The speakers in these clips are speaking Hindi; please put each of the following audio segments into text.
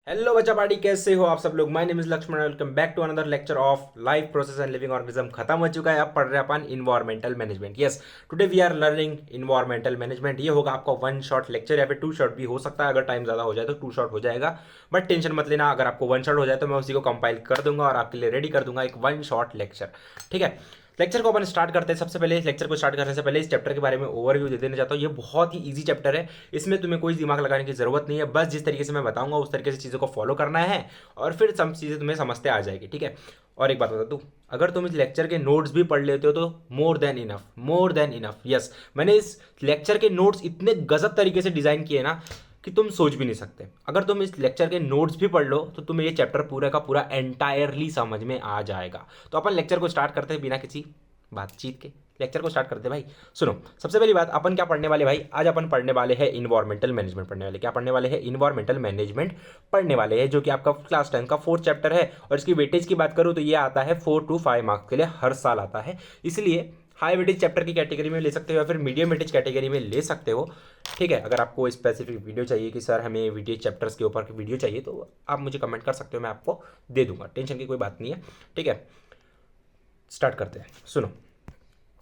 हेलो बच्चा पार्टी, कैसे हो आप सब लोग। My name is Lakshman, welcome back to another lecture of life process and living organism. खत्म हो चुका है, अब पढ़ रहे हैं अपन environmental management. Yes, today we are learning environmental management. ये होगा आपका वन शॉट लेक्चर या फिर टू शॉट भी हो सकता है। अगर टाइम ज़्यादा हो जाए तो टू शॉट हो जाएगा, बट टेंशन मत लेना। अगर आपको वन शॉट हो जाए तो मैं उसी को कंपाइल कर दूंगा और आपके लिए रेडी कर दूंगा एक वन शॉट लेक्चर। ठीक है, लेक्चर को अपन स्टार्ट करते हैं। सबसे पहले इस लेक्चर को स्टार्ट करने से पहले इस चैप्टर के बारे में ओवरव्यू दे देना चाहता हूँ। ये बहुत ही इजी चैप्टर है, इसमें तुम्हें कोई दिमाग लगाने की जरूरत नहीं है। बस जिस तरीके से मैं बताऊंगा उस तरीके से चीज़ों को फॉलो करना है और फिर सब चीज़ें तुम्हें समझते आ जाएगी। ठीक है, और एक बात बता दूँ, अगर तुम इस लेक्चर के नोट्स भी पढ़ लेते हो तो more than enough, more than enough. Yes, मैंने इस लेक्चर के नोट्स इतने गजब तरीके से डिज़ाइन किए ना कि तुम सोच भी नहीं सकते। अगर तुम इस लेक्चर के नोट्स भी पढ़ लो तो तुम्हें ये चैप्टर पूरा का पूरा एंटायरली समझ में आ जाएगा। तो अपन लेक्चर को स्टार्ट करते हैं बिना किसी बातचीत के। लेक्चर को स्टार्ट करते हैं भाई। सुनो, सबसे पहली बात अपन क्या पढ़ने वाले भाई, आज अपन पढ़ने वाले हैं इन्वायरमेंटल मैनेजमेंट। पढ़ने वाले क्या पढ़ने वाले हैं? इन्वायरमेंटल मैनेजमेंट पढ़ने वाले हैं, जो कि आपका क्लास 10 का फोर्थ चैप्टर है। और इसकी वेटेज की बात करूँ तो ये आता है 4 to 5 मार्क्स के लिए, हर साल आता है। इसलिए हाई वेटेज चैप्टर की कैटेगरी में ले सकते हो या फिर मीडियम वेटेज कैटेगरी में ले सकते हो। ठीक है, अगर आपको स्पेसिफिक वीडियो चाहिए कि सर हमें वेटेज चैप्टर्स के ऊपर वीडियो चाहिए तो आप मुझे कमेंट कर सकते हो, मैं आपको दे दूंगा। टेंशन की कोई बात नहीं है। ठीक है, स्टार्ट करते हैं। सुनो,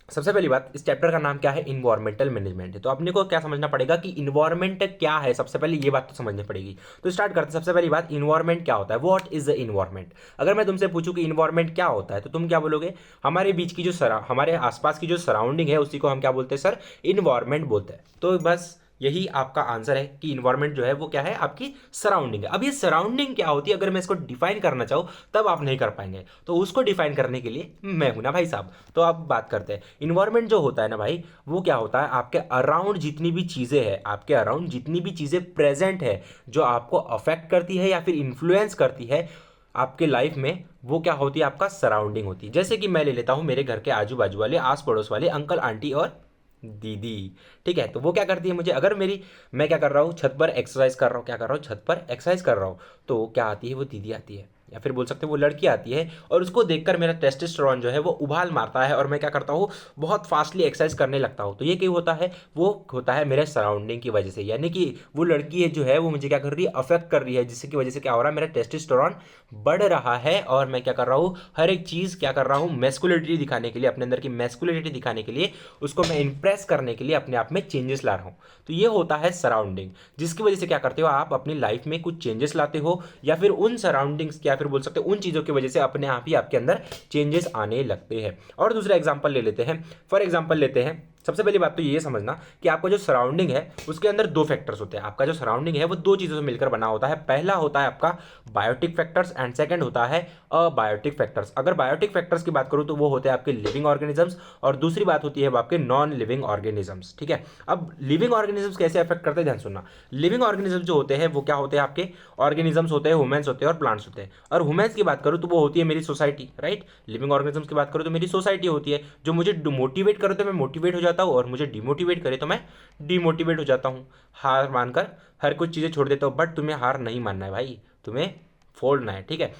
सबसे पहली बात, इस चैप्टर का नाम क्या है? इन्वायरमेंटल मैनेजमेंट है। तो अपने को क्या समझना पड़ेगा कि इन्वायरमेंट क्या है, सबसे पहले ये बात तो समझनी पड़ेगी। तो स्टार्ट करते हैं। सबसे पहली बात, इन्वायरमेंट क्या होता है? What is the environment? अगर मैं तुमसे पूछूं कि इन्वायरमेंट क्या होता है तो तुम क्या बोलोगे? हमारे बीच की जो हमारे आसपास की जो सराउंडिंग है उसी को हम क्या बोलते हैं सर? इन्वायरमेंट बोलते हैं। तो बस यही आपका आंसर है कि इन्वायरमेंट जो है वो क्या है? आपकी सराउंडिंग है। अब ये सराउंडिंग क्या होती है, अगर मैं इसको डिफाइन करना चाहूँ तब आप नहीं कर पाएंगे, तो उसको डिफाइन करने के लिए मैं हूं ना भाई साहब। तो अब बात करते हैं, इन्वायरमेंट जो होता है ना भाई, वो क्या होता है? आपके अराउंड जितनी भी चीज़ें हैं, आपके अराउंड जितनी भी चीज़ें प्रेजेंट है, जो आपको अफेक्ट करती है या फिर इन्फ्लुएंस करती है आपके लाइफ में, वो क्या होती है? आपका सराउंडिंग होती है। जैसे कि मैं ले लेता हूँ मेरे घर के आजू बाजू वाले, आस पड़ोस वाले अंकल आंटी और दीदी। ठीक है, तो वो क्या करती है मुझे, अगर मैं क्या कर रहा हूँ, छत पर एक्सरसाइज कर रहा हूँ, क्या कर रहा हूँ, छत पर एक्सरसाइज कर रहा हूँ, तो क्या आती है? वो दीदी आती है, या फिर बोल सकते हैं वो लड़की आती है, और उसको देखकर मेरा टेस्टोस्टेरोन जो है वो उबाल मारता है और मैं क्या करता हूँ, बहुत फास्टली एक्सरसाइज करने लगता हूँ। तो ये क्यों होता है? वो होता है मेरे सराउंडिंग की वजह से। यानी कि वो लड़की है जो है वो मुझे क्या कर रही है? अफेक्ट कर रही है, जिसकी वजह से क्या हो रहा है? मेरा टेस्टोस्टेरोन बढ़ रहा है और मैं क्या कर रहा हूँ? हर एक चीज़ क्या कर रहा हूँ? मैस्कुलिनिटी दिखाने के लिए, अपने अंदर की मैस्कुलिनिटी दिखाने के लिए, उसको मैं इंप्रेस करने के लिए अपने आप में चेंजेस ला रहा हूँ। तो ये होता है सराउंडिंग, जिसकी वजह से क्या करते हो आप? अपनी लाइफ में कुछ चेंजेस लाते हो, या फिर उन सराउंडिंग्स या फिर बोल सकते हो उन चीज़ों की वजह से अपने आप ही आपके अंदर चेंजेस आने लगते हैं। और दूसरा एग्जाम्पल ले लेते हैं, फॉर एग्जाम्पल लेते हैं। सबसे पहली बात तो ये समझना कि आपका जो सराउंडिंग है उसके अंदर दो फैक्टर्स होते हैं। आपका जो सराउंडिंग है वो दो चीज़ों से मिलकर बना होता है। पहला होता है आपका बायोटिक फैक्टर्स एंड सेकंड होता है अबायोटिक फैक्टर्स। अगर बायोटिक फैक्टर्स की बात करूं तो वो होते हैं आपके लिविंग ऑर्गेनिजम्स, और दूसरी बात होती है आपके नॉन लिविंग ऑर्गेनिजम्स। ठीक है, अब लिविंग ऑर्गेनिजम्स कैसे अफेक्ट करते हैं, ध्यान सुनना। लिविंग ऑर्गेनिजम्स जो होते हैं वो क्या होते हैं? आपके ऑर्गेनिजम्स होते हैं, ह्यूमंस होते हैं और प्लांट्स होते हैं। और ह्यूमंस की बात करूं तो वो होती है मेरी सोसाइटी, राइट। लिविंग ऑर्गेनिजम्स की बात करूं तो मेरी सोसाइटी होती है, जो मुझे मोटिवेट करे तो मैं मोटिवेट हो जाता हूँ, और मुझे डिमोटिवेट करे तो मैं डिमोटिवेट हो जाता हूँ। हार मानकर हर कुछ चीज़ें छोड़ देता हूँ, बट तुम्हें हार नहीं मानना है भाई, तुम्हें फोड़ना है। ठीक है,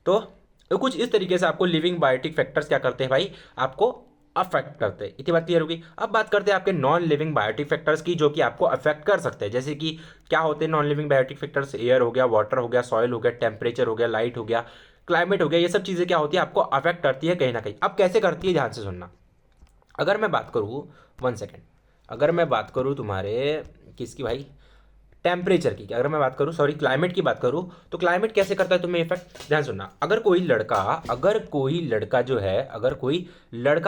तो कुछ इस तरीके से आपको लिविंग बायोटिक फैक्टर्स क्या करते हैं भाई? आपको अफेक्ट करते हैं। इतनी बात क्लियर होगी। अब बात करते हैं आपके नॉन लिविंग बायोटिक फैक्टर्स की, जो कि आपको अफेक्ट कर सकते हैं। जैसे कि क्या होते हैं non living biotic factors? Air हो गया, वाटर हो गया, सॉइल हो गया, टेम्परेचर हो गया, लाइट हो गया, क्लाइमेट हो गया। ये सब चीज़ें क्या होती है? आपको अफेक्ट करती है कहीं ना कहीं। अब कैसे करती है, ध्यान से सुनना। अगर मैं बात करूँ, वन सेकेंड, अगर मैं बात करूँ तुम्हारे किसकी भाई, टेम्परेचर की, अगर मैं बात करूँ, सॉरी, क्लाइमेट की बात करूँ, तो क्लाइमेट कैसे करता है तुम्हें इफेक्ट? ध्यान सुनना। अगर कोई लड़का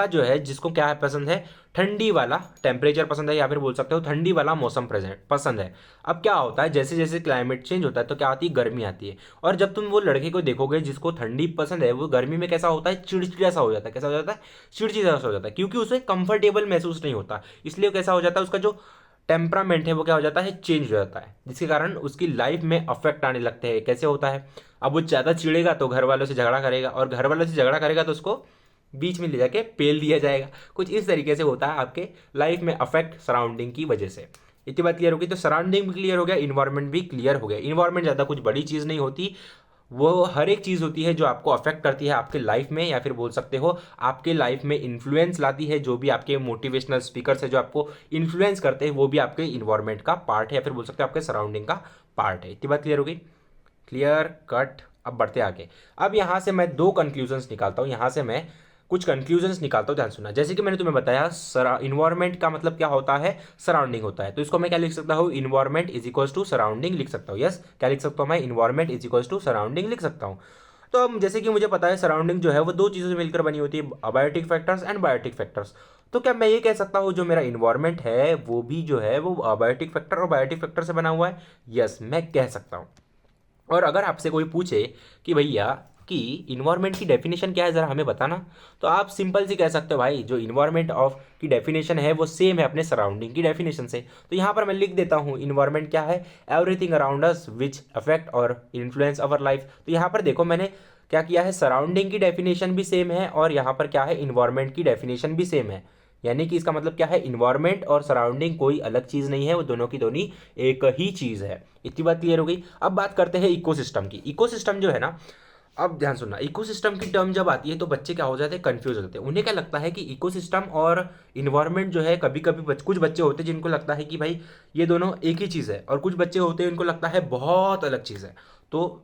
जो है जिसको क्या है पसंद है? ठंडी वाला टेम्परेचर पसंद है, या फिर बोल सकते हो ठंडी वाला मौसम प्रेजेंट पसंद है। अब क्या होता है, जैसे जैसे क्लाइमेट चेंज होता है तो क्या आती है? गर्मी आती है। और जब तुम वो लड़के को देखोगे जिसको ठंडी पसंद है, वो गर्मी में कैसा होता है? चिड़चिड़ा सा हो जाता है। कैसा हो जाता है? चिड़चिड़ा सा हो जाता है, क्योंकि उसे कंफर्टेबल महसूस नहीं होता। इसलिए कैसा हो जाता है? उसका जो टेम्परामेंट है वो क्या हो जाता है? चेंज हो जाता है, जिसके कारण उसकी लाइफ में अफेक्ट आने लगते हैं। कैसे होता है? अब वो ज़्यादा चिड़ेगा तो घर वालों से झगड़ा करेगा, और घर वालों से झगड़ा करेगा तो उसको बीच में ले जाके पेल दिया जाएगा। कुछ इस तरीके से होता है आपके लाइफ में अफेक्ट सराउंडिंग की वजह से। इतनी बात क्लियर होगी। तो सराउंडिंग भी क्लियर हो गया, इन्वायरमेंट भी क्लियर हो गया। इन्वायरमेंट ज़्यादा कुछ बड़ी चीज़ नहीं होती, वो हर एक चीज़ होती है जो आपको अफेक्ट करती है आपके लाइफ में, या फिर बोल सकते हो आपके लाइफ में इन्फ्लुएंस लाती है। जो भी आपके मोटिवेशनल स्पीकर्स है जो आपको इन्फ्लुएंस करते हैं, वो भी आपके इन्वायरमेंट का पार्ट है, या फिर बोल सकते हो आपके सराउंडिंग का पार्ट है। इतनी बात क्लियर होगी? Clear cut. अब बढ़ते आगे। अब यहाँ से मैं दो कंक्लूजन्स निकालता हूँ, यहाँ से मैं कुछ कंक्लूजन्स निकालता हूँ, ध्यान सुनना। जैसे कि मैंने तुम्हें बताया इन्वायरमेंट का मतलब क्या होता है, सराउंडिंग होता है। तो इसको मैं क्या लिख सकता हूँ, environment is equals to surrounding लिख सकता हूँ। यस, क्या लिख सकता हूँ मैं, environment is equals to surrounding लिख सकता हूँ। तो अब जैसे कि मुझे पता है सराउंडिंग जो है वो दो चीज़ों से मिलकर बनी होती है, abiotic factors and biotic factors. तो क्या मैं ये कह सकता हूँ जो मेरा इन्वायरमेंट है वो भी जो है वो अबायोटिक फैक्टर और बायोटिक फैक्टर से बना हुआ है? यस, मैं कह सकता हूँ। और अगर आपसे कोई पूछे कि भैया कि इन्वायरमेंट की डेफिनेशन क्या है, ज़रा हमें बताना, तो आप सिंपल सी कह सकते हो भाई जो इन्वायरमेंट ऑफ की डेफिनेशन है वो सेम है अपने सराउंडिंग की डेफिनेशन से। तो यहाँ पर मैं लिख देता हूँ इन्वायरमेंट क्या है, everything around us which affect और इन्फ्लुएंस अवर लाइफ। तो यहाँ पर देखो मैंने क्या किया है, सराउंडिंग की डेफिनेशन भी सेम है और यहाँ पर क्या है, इन्वायरमेंट की डेफिनेशन भी सेम है। यानी कि इसका मतलब क्या है, इन्वायरमेंट और सराउंडिंग कोई अलग चीज़ नहीं है, वो दोनों की दोनों एक ही चीज़ है। इतनी बात क्लियर हो गई। अब बात करते हैं इकोसिस्टम की। इकोसिस्टम जो है ना, अब ध्यान सुनना, इकोसिस्टम की टर्म जब आती है तो बच्चे क्या हो जाते हैं, कंफ्यूज हो जाते हैं। उन्हें क्या लगता है कि इकोसिस्टम और इन्वायरमेंट जो है, कभी कभी कुछ बच्चे होते हैं जिनको लगता है कि भाई ये दोनों एक ही चीज़ है, और कुछ बच्चे होते हैं उनको लगता है बहुत अलग चीज़ है। तो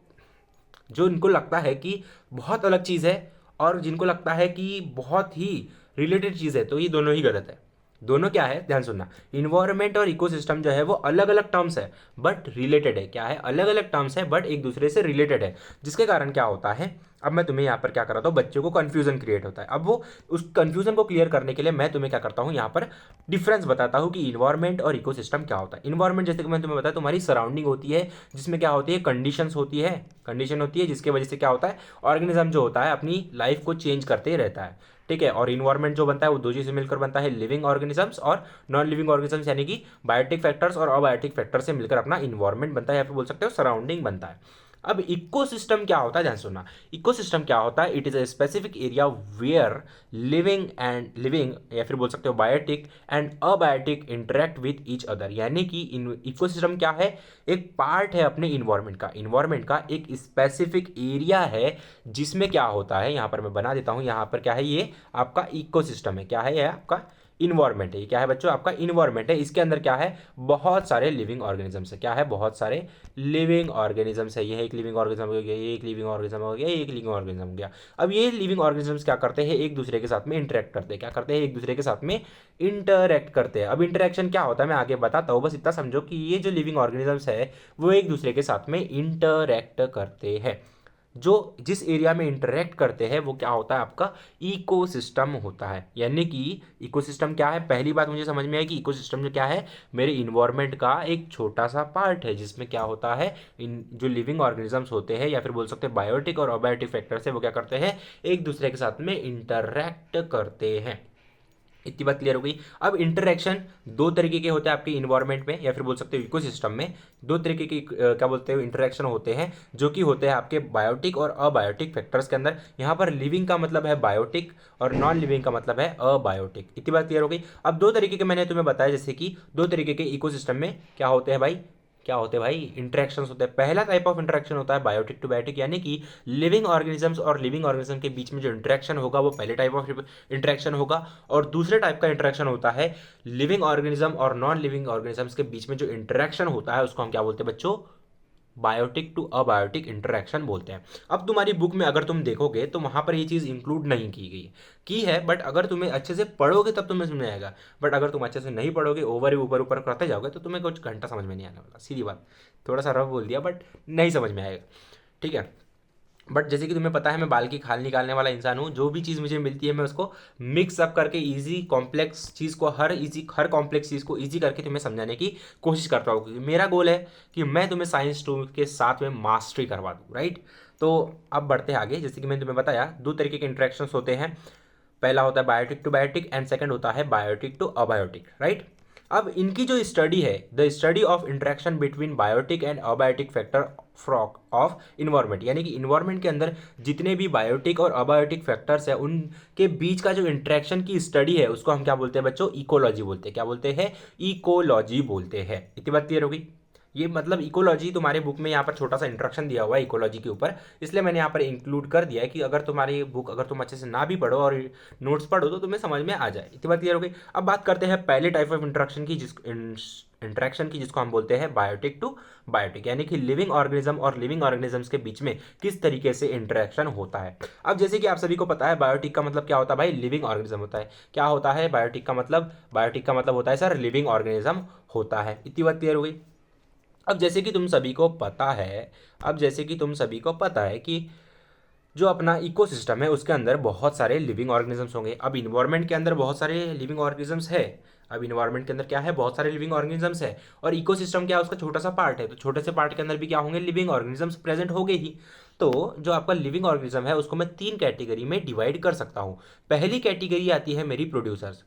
जो इनको लगता है कि बहुत अलग चीज़ है और जिनको लगता है कि बहुत ही रिलेटेड चीज़ है, तो ये दोनों ही गलत है। दोनों क्या है, ध्यान सुनना, इन्वायरमेंट और इकोसिस्टम जो है वो अलग अलग टर्म्स है बट रिलेटेड है। क्या है, अलग अलग टर्म्स है बट एक दूसरे से रिलेटेड है, जिसके कारण क्या होता है, अब मैं तुम्हें यहाँ पर क्या कराता हूँ, बच्चों को कंफ्यूजन क्रिएट होता है। अब वो उस कंफ्यूजन को क्लियर करने के लिए मैं तुम्हें क्या करता हूँ, यहाँ पर डिफरेंस बताता हूँ कि इन्वायरमेंट और इकोसिस्टम क्या होता है। इन्वायरमेंट जैसे कि मैंने तुम्हें बताया तुम्हारी सराउंडिंग होती है, जिसमें क्या होती है, कंडीशंस होती है, कंडीशन होती है जिसकी वजह से क्या होता है, ऑर्गेनिज्म जो होता है अपनी लाइफ को चेंज करते रहता है। ठीक है, और इन्वायरमेंट जो बनता है वो दो चीज़ से मिलकर बनता है, लिविंग ऑर्गेनिजम्स और नॉन लिविंग ऑर्गेनिजम्स, यानी कि बायोटिक फैक्टर्स और अबायोटिक फैक्टर से मिलकर अपना इन्वायरमेंट बनता है, या फिर बोल सकते हो सराउंडिंग बनता है। अब इकोसिस्टम क्या होता है, ध्यान सुनना। इकोसिस्टम क्या होता है, it is a specific area where living या फिर बोल सकते हो biotic and abiotic interact with each other. यानी कि इकोसिस्टम क्या है, एक पार्ट है अपने इन्वायरमेंट का एक स्पेसिफिक एरिया है, जिसमें क्या होता है, यहाँ पर मैं बना देता हूँ, यहाँ पर क्या है, ये आपका इकोसिस्टम है। क्या है, ये आपका इन्वायरमेंट है। ये क्या है बच्चों, आपका इन्वायरमेंट है। इसके अंदर क्या है, बहुत सारे लिविंग ऑर्गेनिजम्स है। क्या है, बहुत सारे लिविंग ऑर्गेनिजम्स है। ये एक लिविंग ऑर्गेनिज्म हो गया, ये एक लिविंग ऑर्गेनिज्म हो गया, ये एक लिविंग ऑर्गेनिज्म हो गया। अब ये लिविंग ऑर्गेनिजम्स क्या करते हैं, एक दूसरे के साथ में इंटरेक्ट करते हैं। क्या करते हैं, एक दूसरे के साथ में इंटरेक्ट करते हैं। अब इंटरेक्शन क्या होता है मैं आगे बताता हूँ, बस इतना समझो कि ये जो लिविंग ऑर्गेनिजम्स है वो एक दूसरे के साथ में इंटरेक्ट करते हैं। जो जिस एरिया में इंटरेक्ट करते हैं वो क्या होता है, आपका इकोसिस्टम होता है। यानी कि इकोसिस्टम क्या है, पहली बात मुझे समझ में आई कि इकोसिस्टम जो क्या है, मेरे इन्वायरमेंट का एक छोटा सा पार्ट है, जिसमें क्या होता है, इन जो लिविंग ऑर्गेनिजम्स होते हैं या फिर बोल सकते हैं बायोटिक और अबायोटिक फैक्टर्स है, वो क्या करते हैं, एक दूसरे के साथ में इंटरेक्ट करते हैं। इतनी बात क्लियर हो गई। अब इंटरेक्शन दो तरीके के होते हैं आपके इन्वायरमेंट में या फिर बोल सकते हो इकोसिस्टम में। दो तरीके के क्या बोलते हैं, इंटरेक्शन होते हैं, जो कि होते हैं आपके बायोटिक और अबायोटिक फैक्टर्स के अंदर। यहाँ पर लिविंग का मतलब है बायोटिक और नॉन लिविंग का मतलब है अबायोटिक। इतनी बात क्लियर हो गई। अब दो तरीके के मैंने तुम्हें बताया, जैसे कि दो तरीके के इकोसिस्टम में क्या होते हैं भाई, क्या होते हैं भाई, इंटरेक्शंस होते हैं। पहला टाइप ऑफ इंटरेक्शन होता है बायोटिक टू बायोटिक, यानी कि लिविंग ऑर्गेनिजम्स और लिविंग ऑर्गेनिज्म के बीच में जो इंटरेक्शन होगा वो पहले टाइप ऑफ इंटरेक्शन होगा। और दूसरे टाइप का इंटरेक्शन होता है लिविंग ऑर्गेनिज्म और नॉन लिविंग ऑर्गेनिजम्स के बीच में जो इंटरेक्शन होता है उसको हम क्या बोलते हैं बच्चों, बायोटिक टू अबायोटिक इंटरेक्शन बोलते हैं। अब तुम्हारी बुक में अगर तुम देखोगे तो वहां पर ये चीज़ इंक्लूड नहीं की गई की है, बट अगर तुम्हें अच्छे से पढ़ोगे तब तुम्हें समझ में आएगा। बट अगर तुम अच्छे से नहीं पढ़ोगे, ओवर ही ऊपर ऊपर करते जाओगे, तो तुम्हें कुछ घंटा समझ में नहीं आने वाला। सीधी बात, थोड़ा सा रफ बोल दिया बट नहीं समझ में आएगा। ठीक है, बट जैसे कि तुम्हें पता है मैं बाल की खाल निकालने वाला इंसान हूँ। जो भी चीज़ मुझे मिलती है मैं उसको मिक्स अप करके इजी कॉम्प्लेक्स चीज़ को हर कॉम्प्लेक्स चीज़ को इजी करके तुम्हें समझाने की कोशिश करता हूँ, क्योंकि मेरा गोल है कि मैं तुम्हें साइंस टू के साथ में मास्टरी करवा दूँ। राइट, तो अब बढ़ते हैं आगे। जैसे कि मैंने तुम्हें बताया दो तरीके के इंट्रैक्शंस होते हैं, पहला होता है biotic to biotic and second होता है बायोटिक टू अबायोटिक। राइट, अब इनकी जो स्टडी है, the study of interaction between biotic and abiotic factor frock of environment, यानी कि इन्वायरमेंट के अंदर जितने भी बायोटिक और अबायोटिक फैक्टर्स है उनके बीच का जो इंटरेक्शन की स्टडी है उसको हम क्या बोलते हैं बच्चों, इकोलॉजी बोलते हैं। क्या बोलते हैं, इकोलॉजी बोलते हैं। इतनी बात क्लियर होगी। ये मतलब इकोलॉजी तुम्हारे बुक में यहाँ पर छोटा सा इंट्रोडक्शन दिया हुआ है इकोलॉजी के ऊपर, इसलिए मैंने यहाँ पर इंक्लूड कर दिया है कि अगर तुम्हारी बुक अगर तुम अच्छे से ना भी पढ़ो और नोट्स पढ़ो तो तुम्हें समझ में आ जाए। इतनी बात क्लियर हो गई। अब बात करते हैं पहले टाइप ऑफ इंट्रैक्शन की जिसको हम बोलते हैं बायोटिक टू बायोटिक, यानी कि लिविंग ऑर्गेनिज्म और लिविंग ऑर्गेनिजम्स के बीच में किस तरीके से इंटरेक्शन होता है। अब जैसे कि आप सभी को पता है बायोटिक का मतलब क्या होता है भाई, लिविंग ऑर्गेनिज्म होता है। क्या होता है बायोटिक का मतलब? बायोटिक का मतलब होता है सर लिविंग ऑर्गेनिज्म होता है। इतनी बात क्लियर हो गई। अब जैसे कि तुम सभी को पता है, कि जो अपना इकोसिस्टम है उसके अंदर बहुत सारे लिविंग ऑर्गेनिजम्स होंगे। अब इन्वायरमेंट के अंदर बहुत सारे लिविंग ऑर्गेनिजम्स है। अब इन्वायरमेंट के अंदर क्या है, बहुत सारे लिविंग ऑर्गेनिजम्स है, और इकोसिस्टम क्या है, उसका छोटा सा पार्ट है। तो छोटे से पार्ट के अंदर भी क्या होंगे, लिविंग ऑर्गेनिजम्स प्रेजेंट होंगे ही। तो जो आपका लिविंग ऑर्गेनिज्म है उसको मैं 3 कैटेगरी में डिवाइड कर सकता हूँ। पहली कैटेगरी आती है मेरी प्रोड्यूसर्स।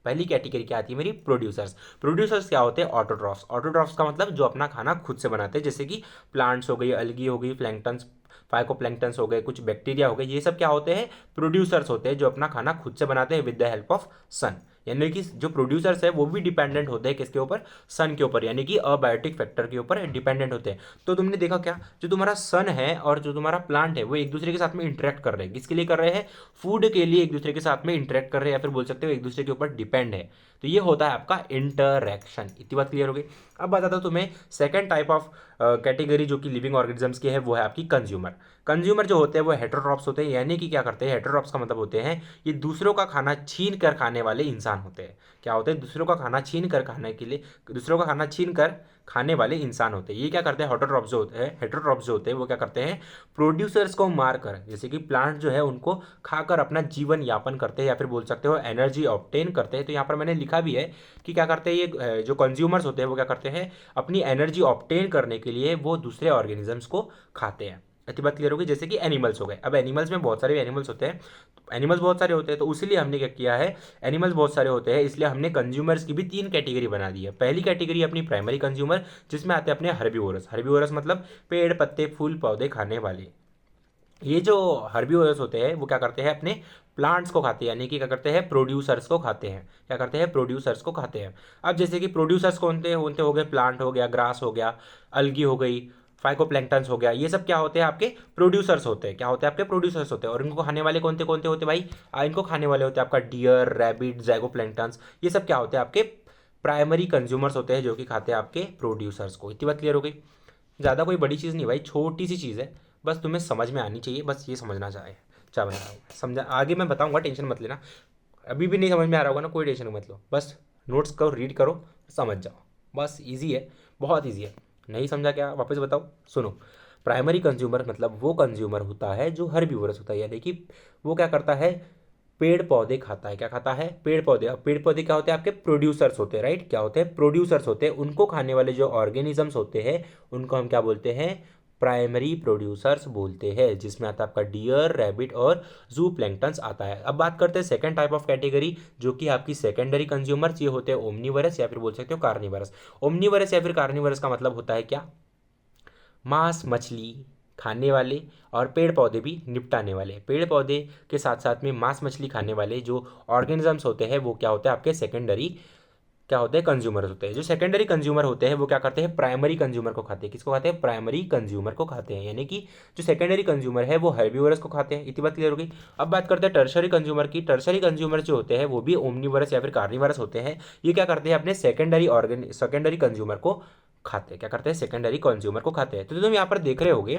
पहली कैटेगरी क्या आती है मेरी, प्रोड्यूसर्स। प्रोड्यूसर्स क्या होते हैं, ऑटोट्रॉफ्स। ऑटोट्रॉफ्स का मतलब जो अपना खाना खुद से बनाते हैं, जैसे कि प्लांट्स हो गई, अलगी हो गई, प्लैंक्टन्स, फाइकोप्लैंक्टन्स हो गए, कुछ बैक्टीरिया हो गए, ये सब क्या होते हैं, प्रोड्यूसर्स होते हैं जो अपना खाना खुद से बनाते हैं विद द हेल्प ऑफ सन। यानी कि जो प्रोड्यूसर्स है वो भी डिपेंडेंट होते हैं किसके ऊपर, सन के ऊपर, यानी कि अबायोटिक फैक्टर के ऊपर डिपेंडेंट होते हैं। तो तुमने देखा क्या, जो तुम्हारा सन है और जो तुम्हारा प्लांट है वो एक दूसरे के साथ में इंटरेक्ट कर रहे हैं। किसके लिए कर रहे हैं, फूड के लिए एक दूसरे के साथ में इंटरेक्ट कर रहे हैं, या फिर बोल सकते हो एक दूसरे के ऊपर डिपेंड है। तो ये होता है आपका इंटरैक्शन। इतनी बात क्लियर हो गई। अब बताता हूँ तुम्हें सेकंड टाइप ऑफ कैटेगरी जो कि लिविंग ऑर्गेनिजम्स की है, वो है आपकी कंज्यूमर। कंज्यूमर जो होते हैं वो हेटेरोट्रॉप्स होते हैं, यानी कि क्या करते हैं, हेटेरोट्रॉप्स का मतलब होते हैं ये दूसरों का खाना छीन कर खाने वाले इंसान होते हैं। क्या होते हैं, दूसरों का खाना छीन कर खाने के लिए, दूसरों का खाना छीन कर खाने वाले इंसान होते हैं। ये क्या करते हैं, हेटेरोट्रॉप्स जो होते हैं, हेटेरोट्रॉप्स जो होते हैं वो क्या करते हैं, प्रोड्यूसर्स को मार कर, जैसे कि प्लांट जो है उनको खाकर अपना जीवन यापन करते हैं, या फिर बोल सकते हो एनर्जी ऑब्टेन करते हैं। तो यहाँ पर मैंने लिखा भी है कि क्या करते हैं ये जो कंज्यूमर्स होते हैं वो क्या करते हैं, अपनी एनर्जी ऑब्टेन करने के लिए वो दूसरे ऑर्गेनिजम्स को खाते हैं। इतनी बात क्लियर होगी। जैसे कि एनिमल्स हो गए। अब एनिमल्स में बहुत सारे एनिमल्स होते हैं, एनिमल्स बहुत सारे होते हैं, तो इसीलिए हमने क्या किया है, एनिमल्स बहुत सारे होते हैं इसलिए हमने कंज्यूमर्स की भी 3 कैटेगरी बना दी है। पहली कैटेगरी अपनी प्राइमरी कंज्यूमर, जिसमें आते हैं अपने हर्बीवोरस। हर्बीवोरस मतलब पेड़ पत्ते फूल पौधे खाने वाले। ये जो हर्बीवोरस होते हैं वो क्या करते हैं, अपने प्लांट्स को खाते हैं, यानी कि क्या करते हैं, प्रोड्यूसर्स को खाते हैं। क्या करते हैं, प्रोड्यूसर्स को खाते हैं। अब जैसे कि प्रोड्यूसर्स कौन थे, उनते हो गए, प्लांट हो गया, ग्रास हो गया, अलगी हो गई, फाइकोप्लैंक्टन्स हो गया, ये सब क्या होते हैं, आपके प्रोड्यूसर्स होते हैं। क्या होते हैं, आपके प्रोड्यूसर्स होते हैं। और इनको खाने वाले कौन होते भाई, इनको खाने वाले होते हैं आपका डियर, रैबिट, जैगोप्लैंक्टन्स, ये सब क्या होते हैं, आपके प्राइमरी कंज्यूमर्स होते हैं जो कि खाते हैं आपके प्रोड्यूसर्स को। इतनी बात क्लियर हो गई। ज़्यादा कोई बड़ी चीज़ नहीं भाई, छोटी सी चीज़ है, बस तुम्हें समझ में आनी चाहिए, बस ये समझना चाहे क्या बना रहा हूँ, समझा। आगे मैं बताऊंगा, टेंशन मत लेना। अभी भी नहीं समझ में आ रहा होगा ना, कोई टेंशन मत लो, बस नोट्स करो, रीड करो, समझ जाओ, बस इजी है, बहुत इजी है। नहीं समझा क्या, वापस बताओ, सुनो। प्राइमरी कंज्यूमर मतलब वो कंज्यूमर होता है जो हर्बीवोरस होता है, यानी कि वो क्या करता है, पेड़ पौधे खाता है। क्या खाता है, पेड़ पौधे। अब पेड़ पौधे क्या होते हैं, आपके प्रोड्यूसर्स होते हैं, राइट। क्या होते हैं, प्रोड्यूसर्स होते हैं। उनको खाने वाले जो ऑर्गेनिजम्स होते हैं उनको हम क्या बोलते हैं, प्राइमरी प्रोड्यूसर्स बोलते हैं, जिसमें आता है आपका डियर, रैबिट और जू प्लैंक्टन्स आता है। अब बात करते हैं सेकंड टाइप ऑफ कैटेगरी जो कि आपकी सेकेंडरी कंज्यूमर्स। ये होते हैं ओमनीवरस या फिर बोल सकते हो कार्निवरस। ओमनीवरस या फिर कार्निवरस का मतलब होता है क्या, मांस मछली खाने वाले और पेड़ पौधे भी निपटाने वाले। पेड़ पौधे के साथ साथ में मांस मछली खाने वाले जो ऑर्गेनिजम्स होते हैं वो क्या होते हैं, आपके सेकेंडरी क्या होते हैं, कंज्यूमर होते हैं। जो सेकेंडरी कंज्यूमर होते हैं वो क्या करते हैं, प्राइमरी कंज्यूमर को खाते हैं। किसको खाते हैं, प्राइमरी कंज्यूमर को खाते हैं, यानी कि जो सेकेंडरी कंज्यूमर है वो हर्बीवोरस को खाते हैं। इतनी बात क्लियर हो गई। अब बात करते हैं टर्शरी कंज्यूमर की। टर्शरी कंज्यूमर जो होते हैं वो भी ओमनीवरस या फिर कार्निवरस होते हैं। ये क्या करते हैं, अपने सेकेंडरी कंज्यूमर को खाते हैं। क्या करते हैं, सेकेंडरी कंज्यूमर को खाते हैं। तो तुम यहाँ पर देख रहे होगे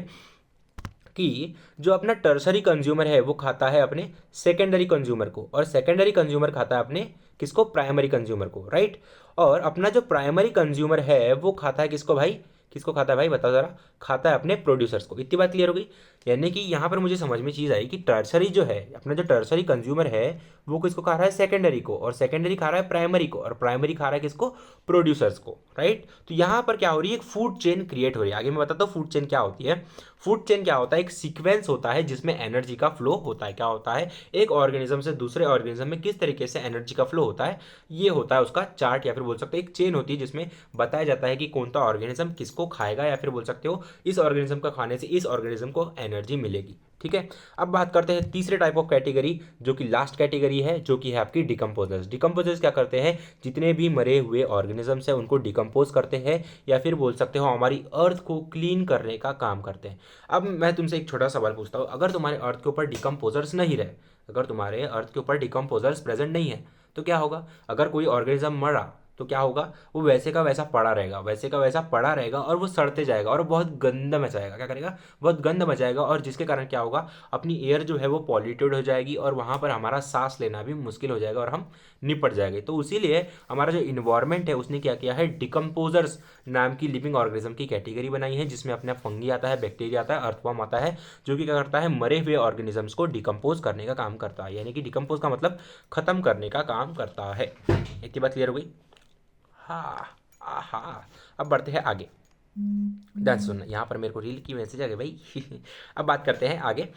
कि जो अपना टर्सरी कंज्यूमर है वो खाता है अपने सेकेंडरी कंज्यूमर को, और सेकेंडरी कंज्यूमर खाता है अपने किसको, प्राइमरी कंज्यूमर को, राइट। और अपना जो प्राइमरी कंज्यूमर है वो खाता है किसको भाई, किसको खाता है भाई, बताओ जरा, खाता है अपने प्रोड्यूसर्स को। इतनी बात क्लियर हो गई। यानी कि यहाँ पर मुझे समझ में चीज़ आई कि टर्सरी जो है, अपना जो टर्सरी कंज्यूमर है वो किसको खा रहा है, सेकेंडरी को, और सेकेंडरी खा रहा है प्राइमरी को, और प्राइमरी खा रहा है किसको, प्रोड्यूसर्स को, राइट। तो यहाँ पर क्या हो रही है, एक फूड चेन क्रिएट हो रही है। आगे मैं बताता हूँ फूड चेन क्या होती है। फूड चेन क्या होता है, एक सीक्वेंस होता है जिसमें एनर्जी का फ्लो होता है। क्या होता है, एक ऑर्गेनिज्म से दूसरे ऑर्गेनिज्म में किस तरीके से एनर्जी का फ्लो होता है, ये होता है उसका चार्ट, या फिर बोल सकते हैं एक चेन होती है जिसमें बताया जाता है कि कौन सा ऑर्गेनिज्म किसको को खाएगा या फिर बोल सकते हो इस ऑर्गेनिज्म का खाने से इस ऑर्गेनिज्म को एनर्जी मिलेगी। ठीक है, अब बात करते हैं तीसरे टाइप ऑफ कैटेगरी, जो कि लास्ट कैटेगरी है, जो कि है आपकी डिकम्पोजर्स। डिकम्पोजर्स क्या करते हैं, जितने भी मरे हुए ऑर्गेनिजम्स हैं उनको डिकम्पोज करते हैं या फिर बोल सकते हो हमारी अर्थ को क्लीन करने का काम करते हैं। अब मैं तुमसे एक छोटा सवाल पूछता हूँ, अगर तुम्हारे अर्थ के ऊपर डिकम्पोजर्स नहीं रहे, अगर तुम्हारे अर्थ के ऊपर डिकम्पोजर्स प्रेजेंट नहीं है तो क्या होगा, अगर कोई ऑर्गेनिज्म मरा तो क्या होगा, वो वैसे का वैसा पड़ा रहेगा, वैसे का वैसा पड़ा रहेगा और वो सड़ते जाएगा और बहुत गंद मचाएगा। क्या करेगा, बहुत गंद मचाएगा, और जिसके कारण क्या होगा, अपनी एयर जो है वो पॉल्यूटेड हो जाएगी और वहाँ पर हमारा सांस लेना भी मुश्किल हो जाएगा और हम निपट जाएंगे। तो इसीलिए हमारा जो इन्वायरमेंट है उसने क्या किया है, डिकम्पोजर्स नाम की लिविंग ऑर्गेनिज्म की कैटेगरी बनाई है, जिसमें अपना फंगी आता है, बैक्टीरिया आता है, अर्थवर्म आता है, जो कि क्या करता है, मरे हुए ऑर्गेनिजम्स को डिकम्पोज करने का काम करता है। यानी कि डिकम्पोज का मतलब खत्म करने का काम करता है। इतनी बात क्लियर हो गई। हाँ, हाँ, अब बढ़ते हैं आगे। ध्यान से सुनना, यहाँ पर मेरे को रील की मैसेज आ गई भाई। अब बात करते हैं आगे।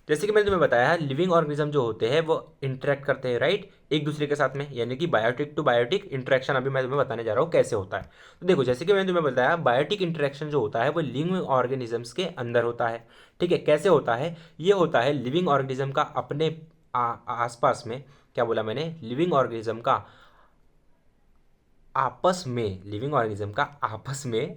जैसे कि मैंने तुम्हें बताया है, लिविंग ऑर्गेनिज्म जो होते हैं वो इंटरेक्ट करते हैं, राइट, एक दूसरे के साथ में, यानी कि बायोटिक टू बायोटिक इंटरेक्शन अभी मैं तुम्हें बताने जा रहा हूँ कैसे होता है। तो देखो, जैसे कि मैंने तुम्हें बताया, बायोटिक इंटरेक्शन जो होता है वो लिविंग ऑर्गेनिजम्स के अंदर होता है। ठीक है, कैसे होता है, ये होता है लिविंग ऑर्गेनिज्म का अपने आसपास में, क्या बोला मैंने, लिविंग ऑर्गेनिज्म का आपस में, लिविंग ऑर्गेनिज्म का आपस में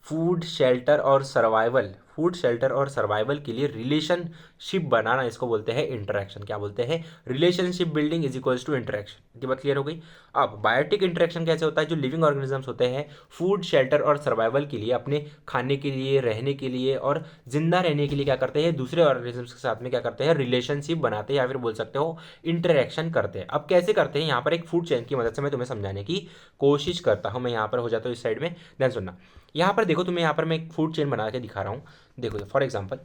फूड शेल्टर और सर्वाइवल, फूड शेल्टर और सर्वाइवल के लिए रिलेशनशिप बनाना, इसको बोलते हैं इंटरेक्शन। क्या बोलते हैं, relationship building is equals to interaction. ये बात क्लियर हो गई। अब बायोटिक इंटरेक्शन कैसे होता है, जो लिविंग ऑर्गेनिजम्स होते हैं फूड शेल्टर और सर्वाइवल के लिए, अपने खाने के लिए, रहने के लिए और जिंदा रहने के लिए क्या करते हैं, दूसरे ऑर्गेनिजम्स के साथ में क्या करते हैं, रिलेशनशिप बनाते हैं या फिर बोल सकते हो इंटरेक्शन करते हैं। अब कैसे करते हैं, यहाँ पर एक फूड चेन की मदद से मैं तुम्हें समझाने की कोशिश करता हूँ। मैं यहाँ पर हो जाता हूँ इस साइड में, ध्यान सुनना। यहाँ पर देखो, तुम्हें यहाँ पर मैं एक फूड चेन बना के दिखा रहा हूँ। देखो फॉर एग्जाम्पल,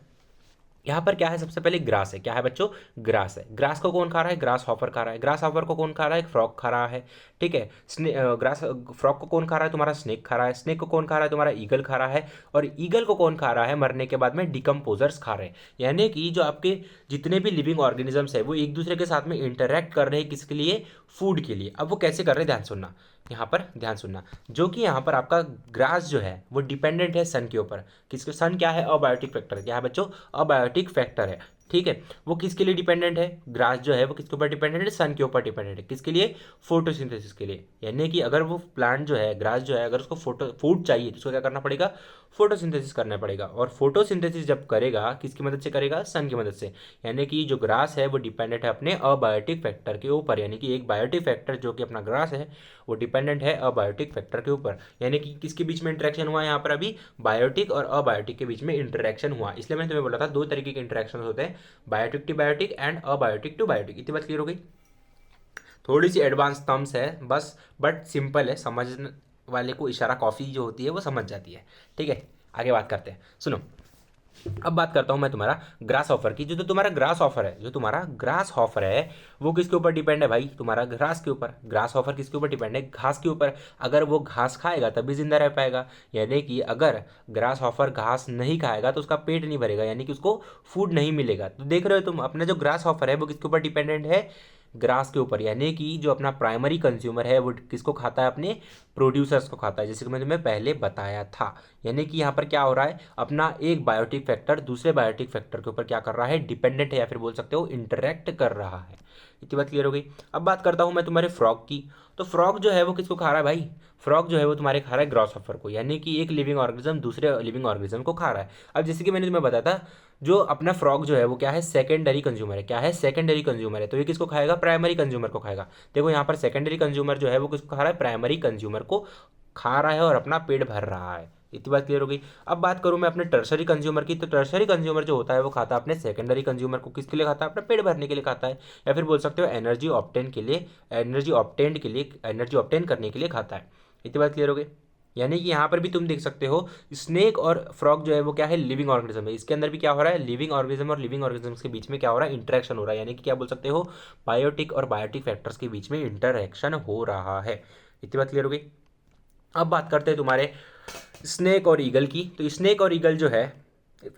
यहाँ पर क्या है, सबसे पहले ग्रास है। क्या है बच्चों, ग्रास है। ग्रास को कौन खा रहा है, ग्रास हॉपर खा रहा है। ग्रास हॉपर को कौन खा रहा है, फ्रॉग खा रहा है। ठीक है, ग्रास फ्रॉग को कौन खा रहा है, तुम्हारा स्नेक खा रहा है। स्नेक को कौन खा रहा है, तुम्हारा ईगल खा रहा है। और ईगल को कौन खा रहा है, मरने के बाद में डिकम्पोजर्स खा रहे हैं। यानी कि जो आपके जितने भी लिविंग ऑर्गेनिजम्स है वो एक दूसरे के साथ में इंटरेक्ट कर रहे हैं, किसके लिए, फूड के लिए। अब वो कैसे कर रहे हैं, ध्यान सुनना, यहाँ पर ध्यान सुनना। जो कि यहाँ पर आपका ग्रास जो है वो डिपेंडेंट है सन के ऊपर। किसके, सन क्या है, अबायोटिक फैक्टर। क्या है बच्चों, अबायोटिक फैक्टर है। ठीक है, वो किसके लिए डिपेंडेंट है, ग्रास जो है वो किसके ऊपर डिपेंडेंट है, सन के ऊपर डिपेंडेंट है। किसके लिए, फोटोसिंथेसिस के लिए। यानी कि अगर वो प्लांट जो है, ग्रास जो है, अगर उसको फूड चाहिए तो उसको क्या करना पड़ेगा, फोटोसिंथेसिस करना पड़ेगा। और फोटोसिंथेसिस जब करेगा, किसकी मदद से करेगा, सन की मदद से। यानी कि जो ग्रास है वो डिपेंडेंट है अपने अबायोटिक फैक्टर के ऊपर। यानी कि एक बायोटिक फैक्टर जो कि अपना ग्रास है वो डिपेंडेंट है अबायोटिक फैक्टर के ऊपर। यानी कि किसके बीच में इंटरेक्शन हुआ, यहाँ पर अभी बायोटिक और अबायोटिक के बीच में इंटरेक्शन हुआ। इसलिए मैंने तुम्हें बोला था दो तरीके के इंटरेक्शन होते हैं, biotic to biotic and abiotic to biotic. इतनी बात क्लियर हो गई। थोड़ी सी एडवांस टर्म्स है बस, बट सिंपल है, समझने वाले को इशारा कॉफ़ी जो होती है वो समझ जाती है। ठीक है, आगे बात करते हैं, सुनो। अब बात करता हूं मैं तुम्हारा ग्रास ऑफर की। जो तो तुम्हारा ग्रास ऑफर है, जो तुम्हारा ग्रास ऑफर है वो किसके ऊपर डिपेंड है भाई, तुम्हारा ग्रास के ऊपर। ग्रास ऑफर किसके ऊपर डिपेंड है, घास के ऊपर। अगर वो घास खाएगा तभी जिंदा रह पाएगा। यानी कि अगर ग्रास ऑफर घास नहीं खाएगा तो उसका पेट नहीं भरेगा, यानी कि उसको फूड नहीं मिलेगा। तो देख रहे हो तुम, अपना जो ग्रास ऑफर है वो किसके ऊपर डिपेंडेंट है, ग्रास के ऊपर। यानी कि जो अपना प्राइमरी कंज्यूमर है वो किसको खाता है, अपने प्रोड्यूसर्स को खाता है, जैसे कि मैं तुम्हें पहले बताया था। यानी कि यहाँ पर क्या हो रहा है, अपना एक बायोटिक फैक्टर दूसरे बायोटिक फैक्टर के ऊपर क्या कर रहा है, डिपेंडेंट है या फिर बोल सकते हो इंटरेक्ट कर रहा है। इतनी बात क्लियर हो गई। अब बात करता हूँ मैं तुम्हारे फ्रॉग की। तो फ्रॉग जो है वो किसको खा रहा है भाई, फ्रॉग जो है वो तुम्हारे खा रहा है ग्रासहॉपर को। यानी कि एक लिविंग ऑर्गेनिज्म दूसरे लिविंग ऑर्गेनिज्म को खा रहा है। अब जैसे कि मैंने तुम्हें बताया था, जो अपना फ्रॉग जो है वो क्या है, सेकेंडरी कंज्यूमर है। क्या है, सेकेंडरी कंज्यूमर है। तो ये किसको खाएगा, प्राइमरी कंज्यूमर को खाएगा। देखो यहाँ पर सेकेंडरी कंज्यूमर जो है वो किसको खा रहा है, प्राइमरी कंज्यूमर को खा रहा है और अपना पेट भर रहा है। इतनी बात क्लियर हो गई। अब बात करूं मैं अपने टर्सरी कंज्यूमर की। तो टर्सरी कंज्यूमर जो होता है वो खाता है अपने सेकेंडरी कंज्यूमर को। किसके लिए खाता है, अपना पेट भरने के लिए खाता है, या फिर बोल सकते हो एनर्जी ऑब्टेन के लिए, एनर्जी ऑब्टेन के लिए, एनर्जी ऑब्टेन करने के लिए खाता है। इतनी बात क्लियर हो गई। यानी कि यहाँ पर भी तुम देख सकते हो, स्नेक और फ्रॉग जो है वो क्या है, लिविंग ऑर्गेनिज्म है। इसके अंदर भी क्या हो रहा है, लिविंग ऑर्गेनिज्म और लिविंग ऑर्गेनिज्म के बीच में क्या हो रहा है, इंटरेक्शन हो रहा है। यानी कि क्या बोल सकते हो, बायोटिक और बायोटिक फैक्टर्स के बीच में इंटरेक्शन हो रहा है। इतनी बात क्लियर हो गई। अब बात करते हैं तुम्हारे स्नेक और ईगल की। तो स्नेक और ईगल जो है,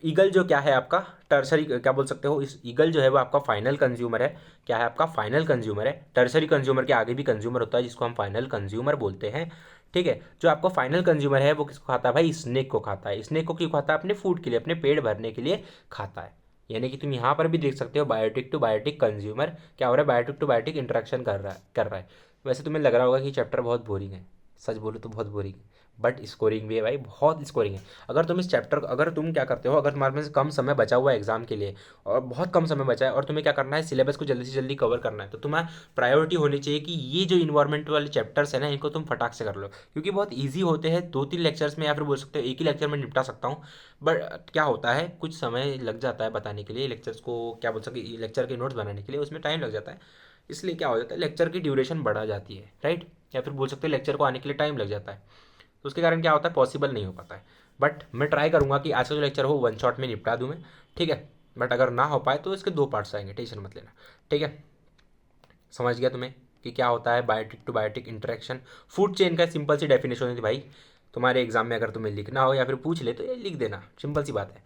ईगल जो क्या है आपका टर्सरी, क्या बोल सकते हो, इस ईगल जो है वो आपका फाइनल कंज्यूमर है। क्या है, आपका फाइनल कंज्यूमर है। टर्सरी कंज्यूमर के आगे भी कंज्यूमर होता है जिसको हम फाइनल कंज्यूमर बोलते हैं। ठीक है। जो आपको फाइनल कंज्यूमर है वो किसको खाता है भाई, स्नेक को खाता है। स्नेक को क्यों खाता है, अपने फूड के लिए, अपने पेट भरने के लिए खाता है। यानी कि तुम यहाँ पर भी देख सकते हो बायोटिक टू बायोटिक कंज्यूमर क्या हो रहा है, बायोटिक टू बायोटिक इंटरेक्शन कर रहा है। वैसे तुम्हें लग रहा होगा कि चैप्टर बहुत बोरिंग है, सच बोलो तो बहुत बोरिंग है, बट स्कोरिंग भी है भाई, बहुत स्कोरिंग है। अगर तुम इस चैप्टर, अगर तुम क्या करते हो, अगर तुम्हारे में से कम समय बचा हुआ है एग्जाम के लिए और बहुत कम समय बचा है और तुम्हें क्या करना है, सिलेबस को जल्दी से जल्दी कवर करना है, तो तुम्हारा प्रायोरिटी होनी चाहिए कि ये जो इन्वायरमेंट वाले चैप्टर्स है ना, इनको तुम फटाक से कर लो, क्योंकि बहुत ईजी होते हैं। 2-3 लेक्चर्स में या फिर बोल सकते हो एक ही लेक्चर में निपटा सकता हूँ, बट क्या होता है कुछ समय लग जाता है बताने के लिए, लेक्चर्स को क्या बोल सकते, लेक्चर के नोट्स बनाने के लिए उसमें टाइम लग जाता है। इसलिए क्या हो जाता है, लेक्चर की ड्यूरेशन बढ़ा जाती है, राइट, या फिर बोल सकते हैं लेक्चर को आने के लिए टाइम लग जाता है। तो उसके कारण क्या होता है, पॉसिबल नहीं हो पाता है। बट मैं ट्राई करूँगा कि आज का जो लेक्चर हो वन शॉट में निपटा दूँ मैं, ठीक है। बट अगर ना हो पाए तो इसके 2 पार्ट्स आएंगे, टेंशन मत लेना, ठीक है। समझ गया तुम्हें कि क्या होता है biotic to biotic interaction. Food chain का सिंपल सी डेफिनेशन होती है भाई, तुम्हारे एग्जाम में अगर तुम्हें लिखना हो या फिर पूछ ले तो ये लिख देना, सिंपल सी बात है।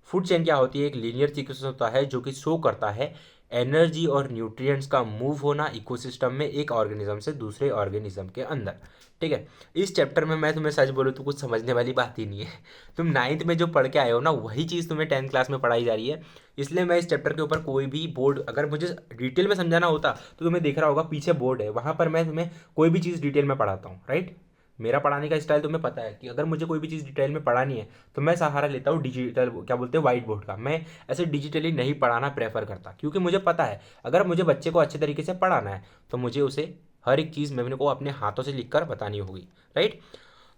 फूड चेन क्या होती है, एक लीनियर सीक्वेंस होता है जो कि शो करता है एनर्जी और न्यूट्रिएंट्स का मूव होना इकोसिस्टम में एक ऑर्गेनिज्म से दूसरे ऑर्गेनिज्म के अंदर, ठीक है। इस चैप्टर में मैं तुम्हें सच बोलूँ तो कुछ समझने वाली बात ही नहीं है। तुम 9th में जो पढ़ के आए हो ना, वही चीज़ तुम्हें 10th क्लास में पढ़ाई जा रही है। इसलिए मैं इस चैप्टर के ऊपर कोई भी बोर्ड, अगर मुझे डिटेल में समझाना होता तो तुम्हें देख रहा होगा पीछे बोर्ड है, वहाँ पर मैं तुम्हें कोई भी चीज़ डिटेल में पढ़ाता हूँ, राइट। मेरा पढ़ाने का स्टाइल तुम्हें पता है कि अगर मुझे कोई भी चीज़ डिटेल में पढ़ानी है तो मैं सहारा लेता हूँ डिजिटल, क्या बोलते हैं, व्हाइट बोर्ड का। मैं ऐसे डिजिटली नहीं पढ़ाना प्रेफर करता, क्योंकि मुझे पता है अगर मुझे बच्चे को अच्छे तरीके से पढ़ाना है तो मुझे उसे हर एक चीज़ मेरे को अपने हाथों से लिख कर बतानी होगी, राइट।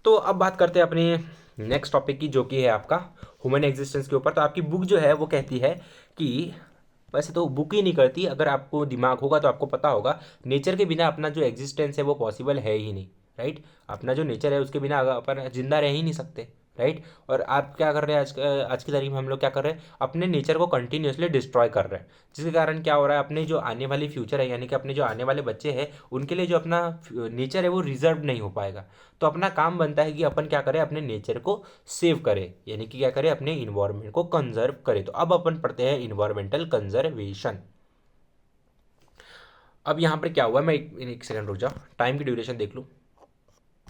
तो अब बात करते हैं अपने नेक्स्ट टॉपिक की, जो कि है आपका ह्यूमन एग्जिस्टेंस के ऊपर। तो आपकी बुक जो है वो कहती है कि, वैसे तो बुक ही नहीं करती, अगर आपको दिमाग होगा तो आपको पता होगा नेचर के बिना अपना जो एग्जिस्टेंस है वो पॉसिबल है ही नहीं, राइट। अपना जो नेचर है उसके बिना अपन जिंदा रह ही नहीं सकते, राइट। और आप क्या कर रहे हैं, आज की तारीख में हम लोग क्या कर रहे हैं, अपने नेचर को कंटिन्यूसली डिस्ट्रॉय कर रहे हैं, जिसके कारण क्या हो रहा है, अपने जो आने वाली फ्यूचर है, यानी कि अपने जो आने वाले बच्चे हैं उनके लिए जो अपना नेचर है वो रिजर्व नहीं हो पाएगा। तो अपना काम बनता है कि अपन क्या करें, अपने नेचर को सेव करें, यानी कि क्या करें, अपने इन्वायरमेंट को कंजर्व करें। तो अब अपन पढ़ते हैं इन्वायरमेंटल कंजर्वेशन। अब यहाँ पर क्या हुआ, मैं एक सेकंड रुक जाओ, टाइम की ड्यूरेशन देख लूँ।